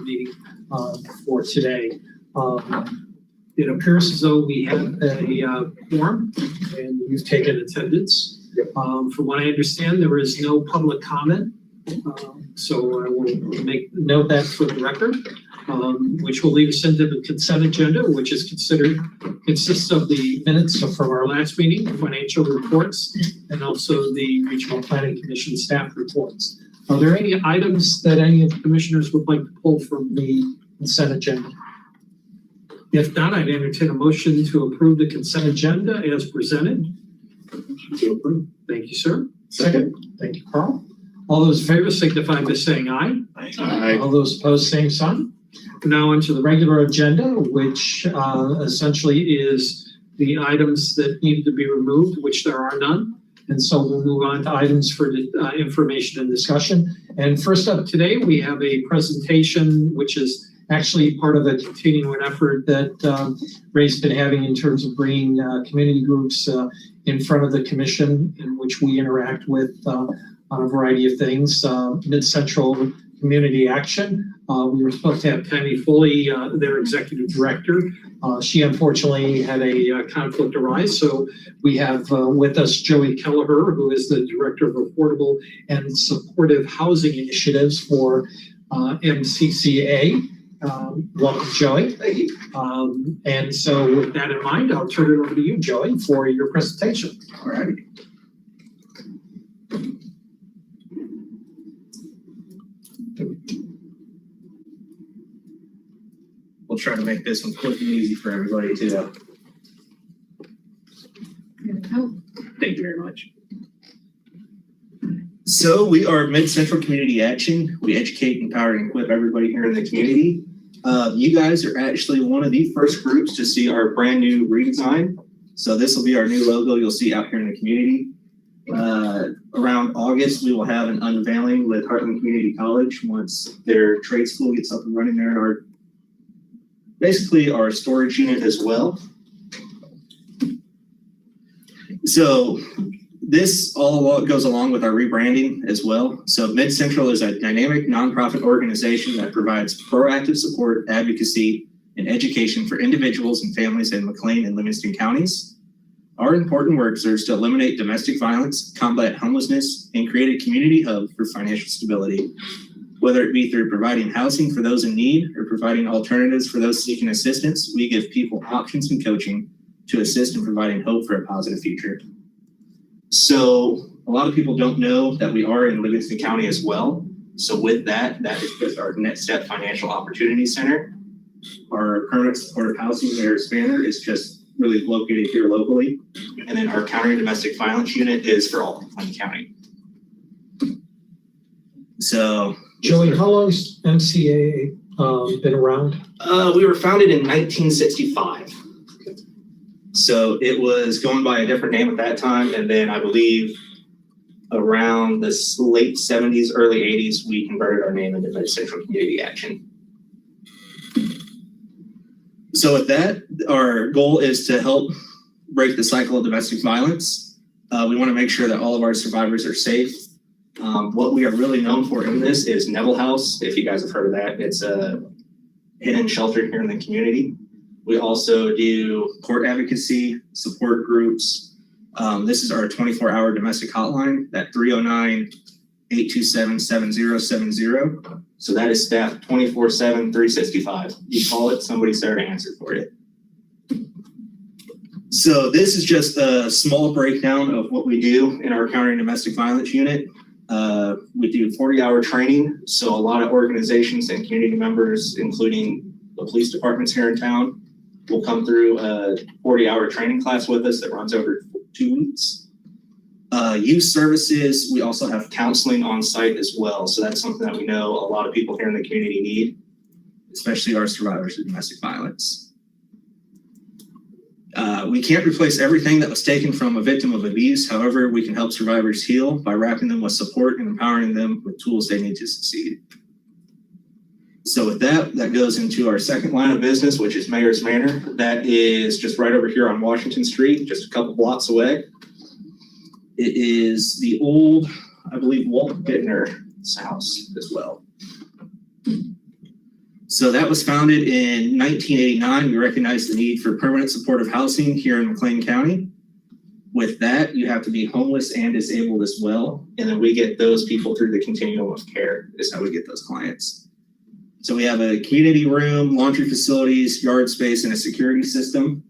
meeting for today. It appears as though we have a quorum and you've taken attendance. From what I understand, there is no public comment. So I will note that for the record, which will lead us into the consent agenda, which is consists of the minutes from our last meeting, financial reports, and also the Regional Planning Commission staff reports. Are there any items that any of the commissioners would like to pull from the consent agenda? If not, I'd entertain a motion to approve the consent agenda as presented. Thank you, sir. Second. Thank you, Carl. All those in favor signify by saying aye. Aye. All those opposed, same sign. Now onto the regular agenda, which essentially is the items that need to be removed, which there are none. And so we'll move on to items for information and discussion. And first up today, we have a presentation, which is actually part of a continuing effort that Ray's been having in terms of bringing community groups in front of the commission, in which we interact with on a variety of things. Mid-Central Community Action. We were supposed to have Penny Foley, their executive director. She unfortunately had a conflict arise. So we have with us Joey Kelleher, who is the director of Affordable and Supportive Housing Initiatives for MCCA. Welcome, Joey. Thank you. And so with that in mind, I'll turn it over to you, Joey, for your presentation. All right. We'll try to make this one quick and easy for everybody too. Thank you very much. So we are Mid-Central Community Action. We educate, empower, and equip everybody here in the community. You guys are actually one of the first groups to see our brand new redesign. So this will be our new logo you'll see out here in the community. Around August, we will have an unveiling with Heartland Community College once their trade school gets up and running there. Basically our storage unit as well. So this all goes along with our rebranding as well. So Mid-Central is a dynamic nonprofit organization that provides proactive support, advocacy, and education for individuals and families in McLean and Livingston counties. Our important work serves to eliminate domestic violence, combat homelessness, and create a community hub for financial stability. Whether it be through providing housing for those in need or providing alternatives for those seeking assistance, we give people options and coaching to assist in providing hope for a positive future. So a lot of people don't know that we are in Livingston County as well. So with that is just our Next Step Financial Opportunity Center. Our permanent supportive housing mayor's banner is just really located here locally. And then our countering domestic violence unit is for all of McLean County. So Joey, how long's MCA been around? We were founded in 1965. So it was going by a different name at that time. And then I believe around the late 70s, early 80s, we converted our name into Mid-Central Community Action. So with that, our goal is to help break the cycle of domestic violence. We want to make sure that all of our survivors are safe. What we are really known for in this is Neville House. If you guys have heard of that, it's a hidden shelter here in the community. We also do court advocacy, support groups. This is our 24-hour domestic hotline, that 309-827-7070. So that is staffed 24/7, 365. You call it, somebody's there to answer for you. So this is just a small breakdown of what we do in our countering domestic violence unit. We do 40-hour training. So a lot of organizations and community members, including the police departments here in town, will come through a 40-hour training class with us that runs over 2 weeks. Youth services, we also have counseling on site as well. So that's something that we know a lot of people here in the community need, especially our survivors of domestic violence. We can't replace everything that was taken from a victim of abuse. However, we can help survivors heal by wrapping them with support and empowering them with tools they need to succeed. So with that, that goes into our second line of business, which is Mayor's Manor. That is just right over here on Washington Street, just a couple blocks away. It is the old, I believe, Walt Bittner's house as well. So that was founded in 1989. We recognized the need for permanent supportive housing here in McLean County. With that, you have to be homeless and disabled as well. And then we get those people through the continuum of care is how we get those clients. So we have a community room, laundry facilities, yard space, and a security system.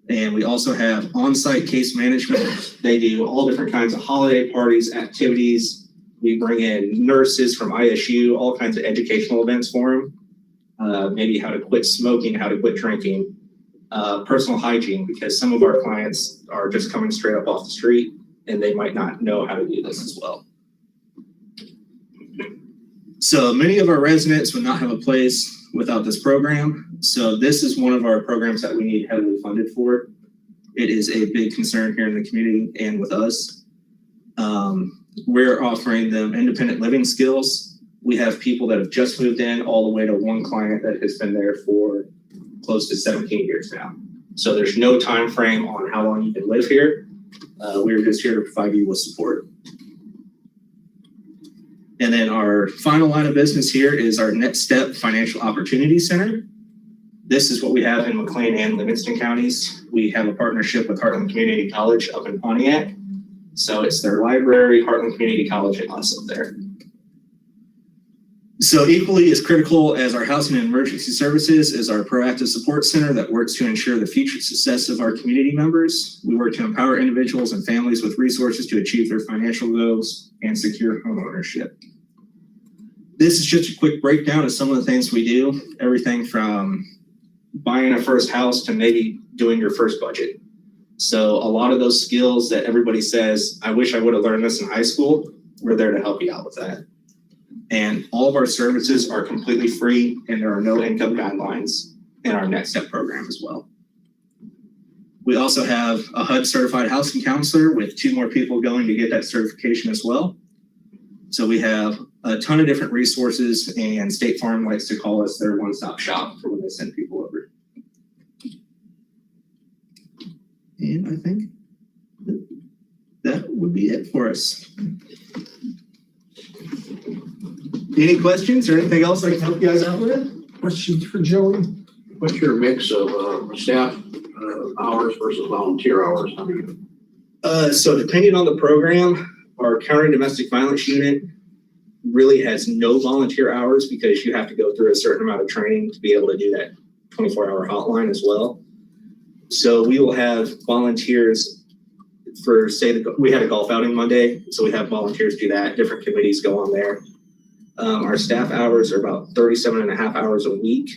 And we also have on-site case management. They do all different kinds of holiday parties, activities. We bring in nurses from ISU, all kinds of educational events for them. Maybe how to quit smoking, how to quit drinking, personal hygiene, because some of our clients are just coming straight up off the street and they might not know how to do this as well. So many of our residents would not have a place without this program. So this is one of our programs that we need heavily funded for. It is a big concern here in the community and with us. We're offering them independent living skills. We have people that have just moved in all the way to one client that has been there for close to 17 years now. So there's no time frame on how long you can live here. We're just here to provide you with support. And then our final line of business here is our Next Step Financial Opportunity Center. This is what we have in McLean and Livingston counties. We have a partnership with Heartland Community College up in Pontiac. So it's their library, Heartland Community College, and us up there. So equally as critical as our housing and emergency services is our proactive support center that works to ensure the future success of our community members. We work to empower individuals and families with resources to achieve their financial goals and secure home ownership. This is just a quick breakdown of some of the things we do, everything from buying a first house to maybe doing your first budget. So a lot of those skills that everybody says, I wish I would have learned this in high school, we're there to help you out with that. And all of our services are completely free and there are no income guidelines in our Next Step program as well. We also have a HUD certified housing counselor with 2 more people going to get that certification as well. So we have a ton of different resources, and State Farm likes to call us their one-stop shop for when they send people over. And I think that would be it for us. Any questions or anything else I can help you guys out with? Questions for Joey? What's your mix of staff hours versus volunteer hours? So depending on the program, our county domestic violence unit really has no volunteer hours because you have to go through a certain amount of training to be able to do that 24-hour hotline as well. So we will have volunteers for, say, we had a golf outing Monday, so we have volunteers do that. Different committees go on there. Our staff hours are about 37.5 hours a week.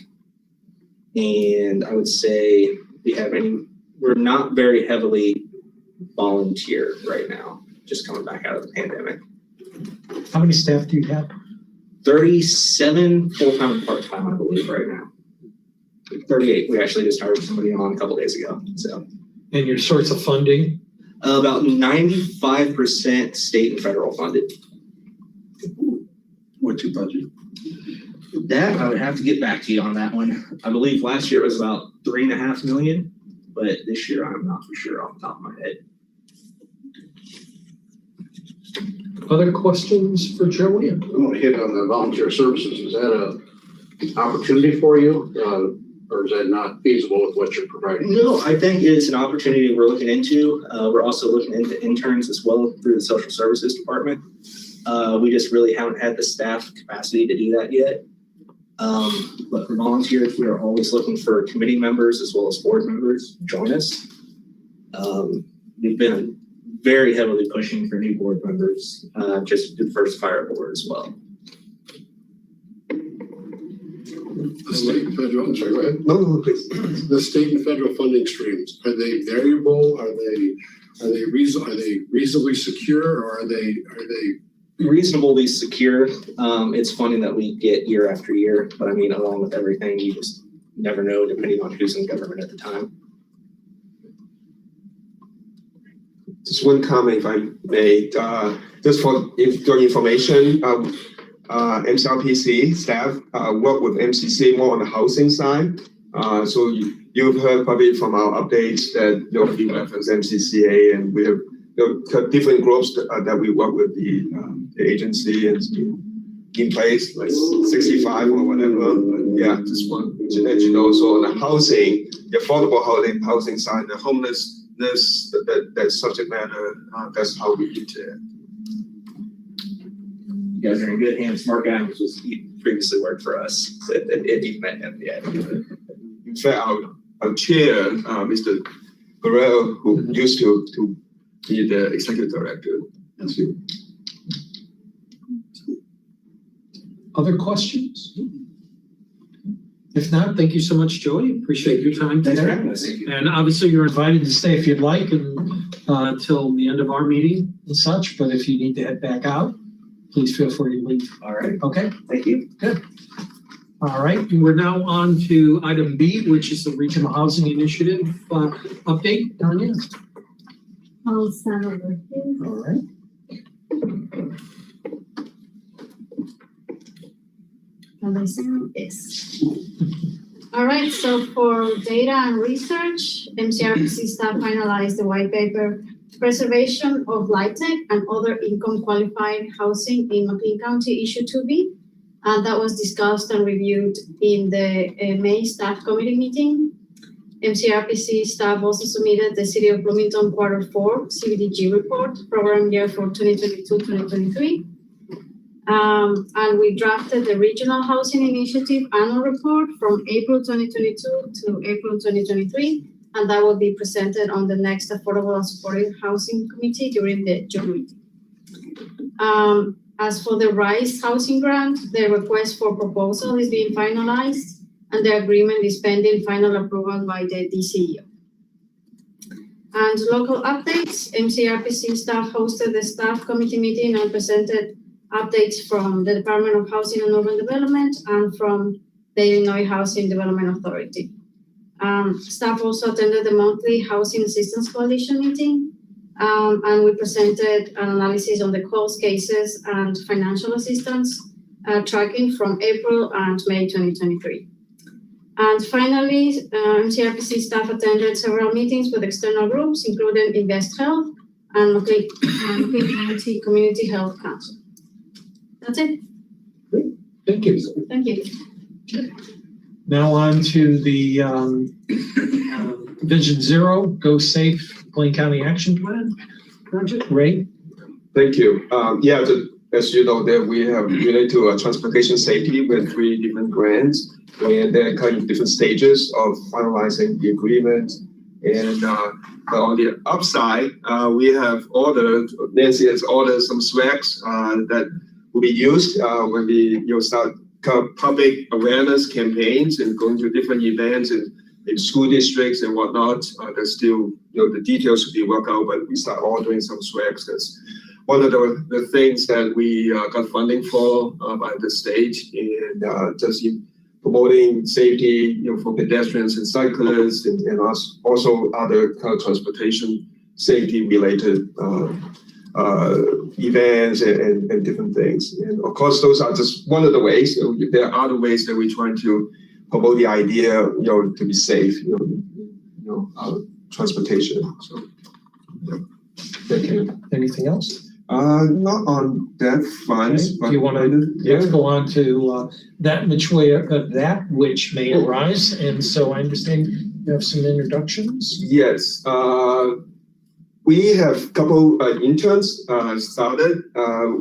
And I would say we're not very heavily volunteer right now, just coming back out of the pandemic. How many staff do you have? 37 full-time and part-time, I believe, right now. 38. We actually just hired somebody on a couple days ago. So. And your source of funding? About 95% state and federal funded. What's your budget? That I would have to get back to you on that one. I believe last year it was about $3.5 million, but this year I'm not for sure off the top of my head. Other questions for Joey? I want to hit on the volunteer services. Is that an opportunity for you, or is that not feasible with what you're providing? No, I think it's an opportunity we're looking into. We're also looking into interns as well through the social services department. We just really haven't had the staff capacity to do that yet. But for volunteers, we are always looking for committee members as well as board members to join us. We've been very heavily pushing for new board members, just to diversify our board as well. The state and federal, I'm sorry, go ahead. No, please. The state and federal funding streams, are they variable? Are they reasonably secure, or are they Reasonably secure? It's funding that we get year after year, but I mean, along with everything, you just never know depending on who's in government at the time. Just one comment, if I may, just for your information, MCRPC staff work with MCC more on the housing side. So you've heard probably from our updates that we reference MCCA, and we have different groups that we work with the agency and in place, like 65 or whatever. But yeah, just want to let you know. So on the housing, the affordable housing side, the homelessness, that subject matter, that's how we get to it. You guys are in good hands. Mark Adams he previously worked for us at you've met him yet. In fact, our chair, Mr. Burrell, who used to be the executive director. That's you. Other questions? If not, thank you so much, Joey. Appreciate your time Thanks for today. having us. And obviously, you're invited to stay if you'd like and till the end of our meeting and such. But if you need to head back out, please feel free to leave. All right. Okay? Thank you. Good. All right. We're now on to item B, which is the Regional Housing Initiative update. Tanya? I'll stand over here. All right. Can I sound? Yes. All right, so for data and research, MCRPC staff finalized the white paper, Preservation of LIHTC and Other Income Qualified Housing in McLean County, Issue 2B. And that was discussed and reviewed in the May staff committee meeting. MCRPC staff also submitted the City of Bloomington Q4 CBDG report, program year for 2022-2023. And we drafted the Regional Housing Initiative annual report from April 2022 to April 2023, and that will be presented on the next Affordable and Supportive Housing Committee during the June meeting. As for the RISE Housing Grant, the request for proposal is being finalized, and the agreement is pending final approval by the DCEO. And local updates, MCRPC staff hosted the staff committee meeting and presented updates from the Department of Housing and Urban Development and from the Illinois Housing Development Authority. Staff also attended the monthly Housing Assistance Coalition meeting, and we presented an analysis on the calls, cases, and financial assistance tracking from April and May 2023. And finally, MCRPC staff attended several meetings with external groups, including Invest Health and McLean County Community Health Council. That's it. Thank you. Thank you. Now on to the Vision Zero, Go Safe Plain County Action Plan project. Ray? Thank you. As you know, that we have related to transportation safety with 3 different grants, and they're kind of different stages of finalizing the agreement. And on the upside, we have ordered, Nancy has ordered some swags that will be used when we start public awareness campaigns and going to different events in school districts and whatnot. There's still, the details to be worked out, but we start ordering some swags. That's one of the things that we got funding for by the state, and just promoting safety, for pedestrians and cyclists, and also other kind of transportation safety related events and different things. And of course, those are just one of the ways. There are other ways that we're trying to promote the idea, to be safe, transportation. So, yeah. Thank you. Anything else? Not on that front. Okay. Do you want to let's go on to that which may arise? And so I understand you have some introductions. Yes. We have a couple interns started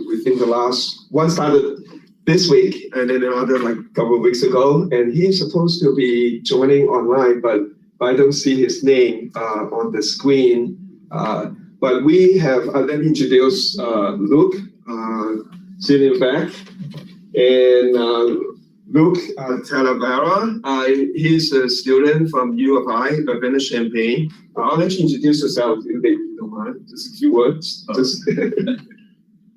within the last one started this week, and then another like a couple of weeks ago. And he's supposed to be joining online, but I don't see his name on the screen. But we have, let me introduce Luke, sitting in the back. And Luke Talavera, he's a student from U of I, Urbana-Champaign. I'll let you introduce yourself if you don't mind, just a few words.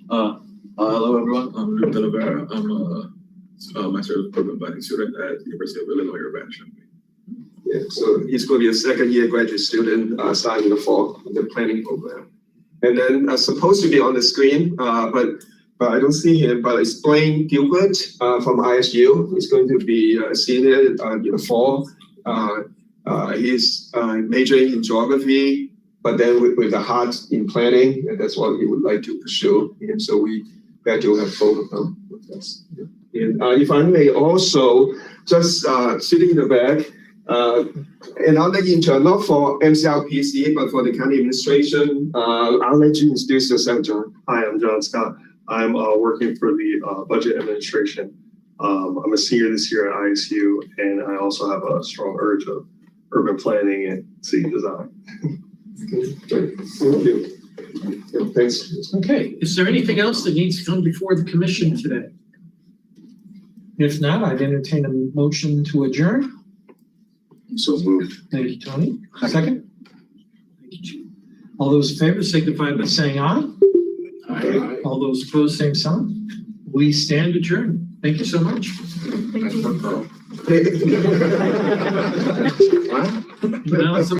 Hello everyone, I'm Luke Talavera. I'm a Master of Program Planning student at the University of Illinois Urbana-Champaign. Yeah, so he's going to be a second-year graduate student starting in the fall in the planning program. And then supposed to be on the screen, but I don't see him, but it's Blaine Gilbert from ISU. He's going to be a senior in the fall. He's majoring in geography, but then with a heart in planning, and that's what he would like to pursue. And so we glad to have both of them with us. And if I may also, just sitting in the back, another intern, not for MCRPC, but for the county administration. I'll let you introduce yourself, John. Hi, I'm John Scott. I'm working for the budget administration. I'm a senior this year at ISU, and I also have a strong urge of urban planning and city design. Thank you. Yeah, thanks. Okay, is there anything else that needs to come before the commission today? If not, I'd entertain a motion to adjourn. So moved. Thank you, Tony. Second? Thank you, Chief. All those in favor signify by saying aye. Aye. All those opposed, same sign. We stand adjourned. Thank you so much. Thank you. Now it's